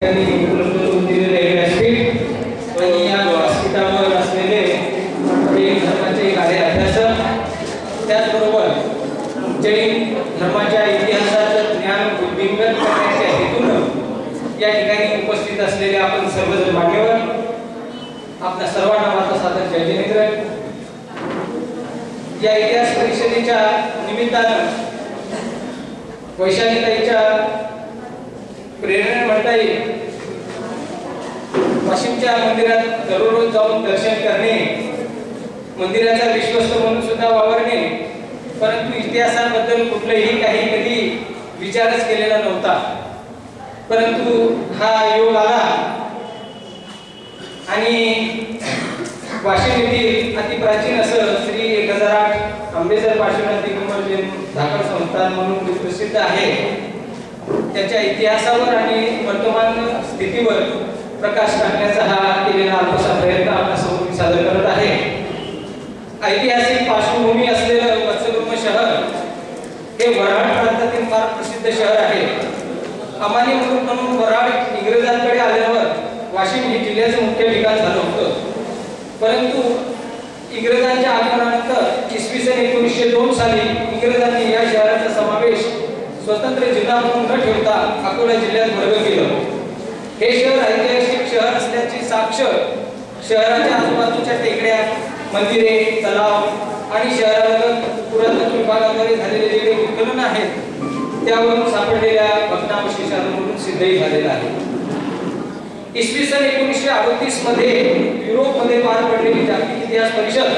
उपलब्ध करून दिलेले व्यासपीठ आणि या व्यासपीठावर असलेले जैन धर्माचे कार्य अभ्यासक, त्याचबरोबर जैन धर्माच्या इतिहासाचं ज्ञान वृद्धिंगत करण्याच्या हेतून या ठिकाणी उपस्थित असलेले आपण सर्वजण मान्यवर, आपल्या सर्वांना माझा सादर जय जिनेंद्र. या इतिहास परिषदेच्या निमित्तानं वैशालीताईच्या प्रेरणेने म्हणता येईल, वाशिमच्या मंदिरात दररोज जाऊन दर्शन करणे, मंदिराचा विश्वस्त म्हणून सुद्धा वावरणे, परंतु इतिहासाबद्दल कुठलाही काही कधी विचारच केलेला नव्हता. परंतु हा योग आला आणि वाशिम येथील अतिप्राचीन असं श्री 1008 आंबेजर पार्श्वनाथ दिगंबर जैन धाकड संस्थान म्हणून प्रसिद्ध आहे, त्याच्या इतिहासावर आणि वर्तमान स्थितीवर प्रकाश टाकण्याचा हा केलेला अल्पसा प्रयत्न आपल्यासमोर सादर करत आहे. ऐतिहासिक पार्श्वभूमी असलेलं वत्सगुम्म शहर हे वऱ्हाड प्रांतातील फार प्रसिद्ध शहर आहे. अमानी म्हणून वऱ्हाड इंग्रजांकडे आल्यावर वाशिम हे जिल्ह्याचं मुख्य ठिकाण झालं होतं. परंतु इंग्रजांच्या आगमनानंतर इसवी सन 1902 साली इंग्रजांनी या शहराचा समावेश स्वतंत्र जिल्हा म्हणून न ठेवता अकोला जिल्ह्यात वर्ग केलं. हे शहर ऐतिहासिक शहर असल्याची साक्ष शहराच्या आजूबाजूच्या टेकड्या, मंदिरे, तलाव आणि शहरालगत पुरातत्व विभागाद्वारे झालेले जे काही उत्खनन आहेत त्यावरून सापडलेल्या भग्नावशेषांवरून सिद्धही झालेलं आहे. इसवी सन 1938 मध्ये युरोपमध्ये पार पडलेली जागतिक इतिहास परिषद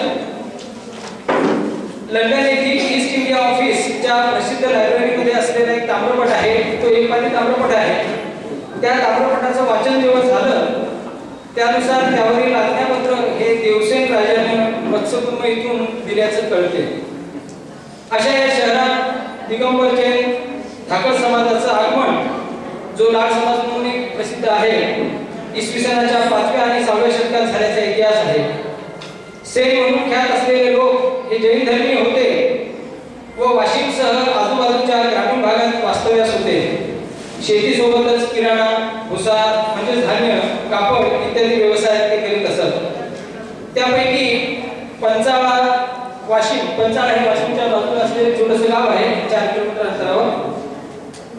लंडन येथील ईस्ट इंडिया ऑफिसच्या प्रसिद्ध लायब्ररीमध्ये असलेला एक ताम्रपट आहे, तो एकपात्री ताम्रपट आहे. त्या ताम्रपटाचं वाचन जेव्हा झालं त्यानुसार त्यावरील आज्ञापत्र हे देवसेन राजाने वत्सगुम्म इथून दिल्याचं कळते. अशा या शहरात दिगंबर जैन धाकड समाजाचं आगमन, जो लाड समाज म्हणून एक प्रसिद्ध आहे, इसवी सनाच्या 5व्या आणि 6व्या शतकात झाल्याचा इतिहास आहे. सेन म्हणून ख्यात असलेले लोक हे जैन धर्मीय होते व वाशिमसह आजूबाजूच्या ग्रामीण भागात वास्तव्यास होते. शेतीसोबतच किराणा, भुसार म्हणजे धान्य, कापड इत्यादी व्यवसाय ते करीत असत. त्यापैकी पंचाळा हे वाशिमच्या बाजूला असलेले छोटंसं गाव आहे, 4 किलोमीटर अंतरावर.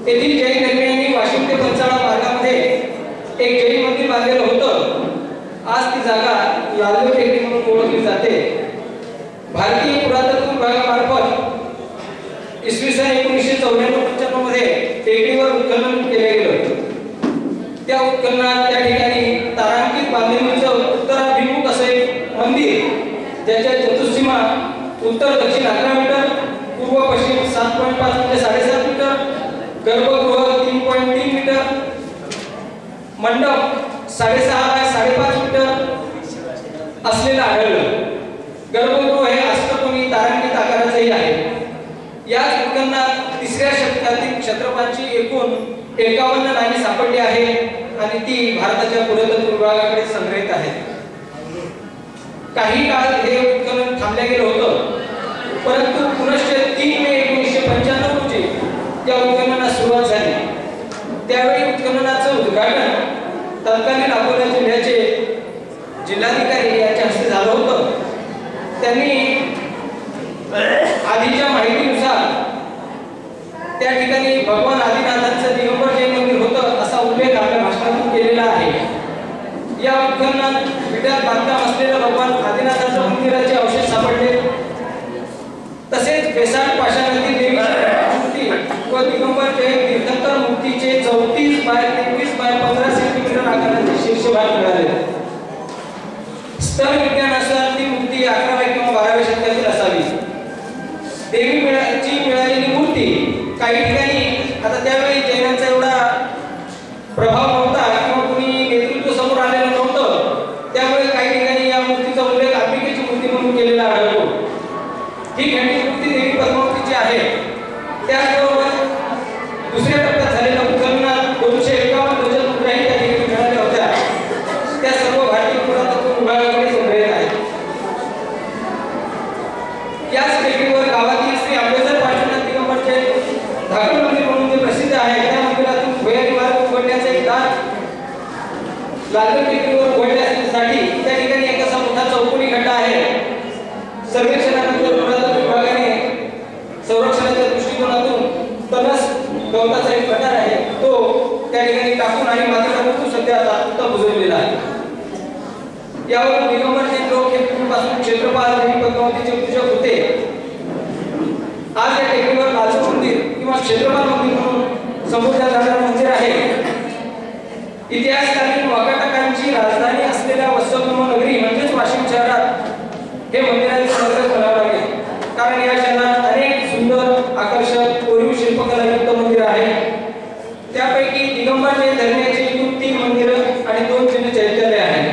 तेथील जैन धर्मियांनी वाशिम ते पंचाळा मार्गामध्ये एक जैन मंदिर बांधलेलं होतं. आज ती जागा लालदेव टेकडी म्हणून ओळखली जाते. भारतीय पुरातत्व विभागामार्फत इसवी सन 1994-95 मध्ये टेकडीवर उत्खनन केले गेलं. त्या उत्खननात त्या ठिकाणी तारांकित बांधणीचं उत्तराभिमुख असे मंदिर, ज्याच्या चतुःसीमा उत्तर दक्षिण 11 मीटर, पूर्व पश्चिम 7.5 म्हणजे 7.5 मीटर, गर्भगृह 3.3 मीटर, मंडप 6.5 बाय 5.5 मीटर असलेलं आढळलं. गर्भगृह हे अष्टकोनी तारांकित आकाराचंही आहे. याच उत्खननात 3ऱ्या शतकातील क्षत्रपांची एकूण 51 नाणी सापडली आहे आणि ती भारताच्या पुरातत्व विभागाकडे संग्रहित आहेत. काही काळ हे उत्खनन थांबलं गेलं होतं, परंतु पुनश्च 3 मे 1995 रोजी या उत्खननास सुरुवात झाली. त्यावेळी उत्खननाचं उद्घाटन तत्कालीन अकोला जिल्ह्याचे जिल्हाधिकारी यांच्या हस्ते झालं होतं. त्यांनी आधीच्या माहितीनुसार त्या ठिकाणी भगवान आदिनाथांचं दिगंबर जैन मंदिर होतं असा उल्लेख आपल्या भाषणातून केलेला आहे. या उत्खननात विट्यात बांधकाम असलेलं भगवान आदिनाथांच्या मंदिराचे अवशेष सापडले. तसेच बेसाड पाषाणातील देवीची मूर्ती व दिगंबर जैन तीर्थंकर मूर्तीचे 34 बाय 23 बाय 15 सेंटीमीटर आकाराचे शीर्षभाग मिळाले. स्तर विज्ञानानुसार ती मूर्ती 11व्या किंवा 12व्या शतकातील असावी. देवीची मिळालेली मूर्ती काही ठिकाणी, आता त्यावेळी जैनांचा एवढा प्रभाव नव्हता किंवा कुणी नेतृत्व समोर आलेलं नव्हतं, त्यामुळे काही ठिकाणी या मूर्तीचा उल्लेख अंबिकेची मूर्ती म्हणून केलेला आढळतो. ही खंडित मूर्ती देवी पद्मावतीची आहे. त्याचबरोबर दुसऱ्या टप्प्यात झालेल्या उत्खननात 251 डझन मुद्राही त्या ठिकाणी मिळाल्या होत्या. त्या सर्व भारतीय पुरातत्व विभागाकडे संग्रहित आहेत. याच टेकडीवर गावातील श्री आंबेजर पार्श्वनाथ दिगंबर जैन धाकड लालगड टेकडीवर उघडण्यासाठी त्या ठिकाणी एक असा मोठा चौकोनी खड्डा आहे. सर्वेक्षणानंतर पुरातत्व विभागाने संरक्षणाच्या दृष्टिकोनातून तनस गवताचा एक प्रकार आहे तो त्या ठिकाणी टाकून आणि मातीचा तो सध्या आता बुजवलेला आहे. यावर दिगंबर जैन लोक हे पूर्वीपासून क्षेत्रपाल देवी पद्मावतीचे पूजक होते. आज या टेकडीवर लालचं मंदिर किंवा क्षेत्रपाल मंदिर म्हणून संबोधलं जाणारे मंदिर आहे. इतिहासकालीन वाकाटकांची राजधानी असलेल्या वत्सब्रह्म नगरी म्हणजेच वाशिम शहरात हे मंदिराचे संग्रह करावे लागेल. कारण या शहरात अनेक सुंदर आकर्षक कोरीव शिल्पकलायुक्त मंदिर आहेत. त्यापैकी दिगंबर जैन धर्मीयाची 3 मंदिरं आणि 2 चिन्ह चैत्यालय आहेत.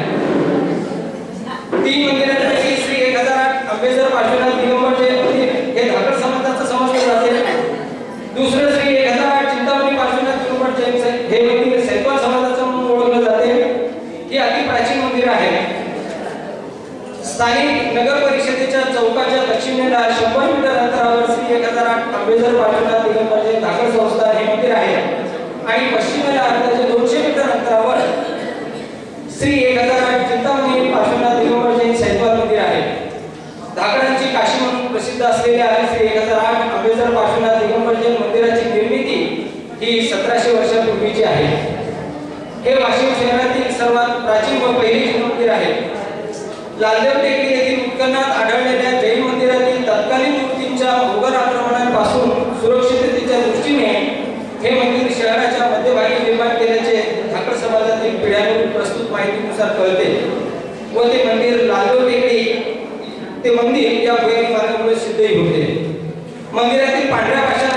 3 मंदिरांपैकी श्री 1008 अंबेजर पार्श्वनाथ दिगंबर जैन मंदिर हे धाकड समाजाचं समजलं जाते. दुसरं श्री 1008 चिंतामणी पार्श्वनाथ दिगंबर जैन हे मंदिर सैतवाल समाजाचं म्हणून ओळखलं जाते. हे अति प्राचीन मंदिर आहे. स्थानिक नगर परिषदेच्या चौकाच्या दक्षिणेला 100 मीटर अंतरावर श्री 1008 अंबेजर पार्श्वनाथ दिगंबर जैन धाकड संस्थान हे मंदिर आहे आणि पश्चिमेला अंदाजे 200 मीटर अंतरावर श्री 1008 चिंतामणी पार्श्वनाथ दिगंबर जैन सैतवाल मंदिर आहे. धाकडांची काशी म्हणून प्रसिद्ध असलेल्या श्री 1008 अंबेजर पार्श्वनाथ दिगंबर जैन मंदिराची निर्मिती ही 1700 वर्षांपूर्वीची आहे. हे वाशिम शहरातील सर्वात प्राचीन व पहिलीचे मंदिर आहे. लालदेव टेकडी येथील उत्खननात आढळलेल्या जैन मंदिरातील तत्कालीन मूर्तींच्या मोगल आक्रमणांपासून सुरक्षिततेच्या दृष्टीने हे मंदिर शहराच्या मध्यभागी निर्माण केल्याचे धाकड समाजातील पिढ्यावरून प्रस्तुत माहितीनुसार कळते व ते मंदिर लालदेव टेकडी ते मंदिर या भुयारी मार्गामुळे सिद्धही होते. मंदिरातील पांढऱ्या भाषा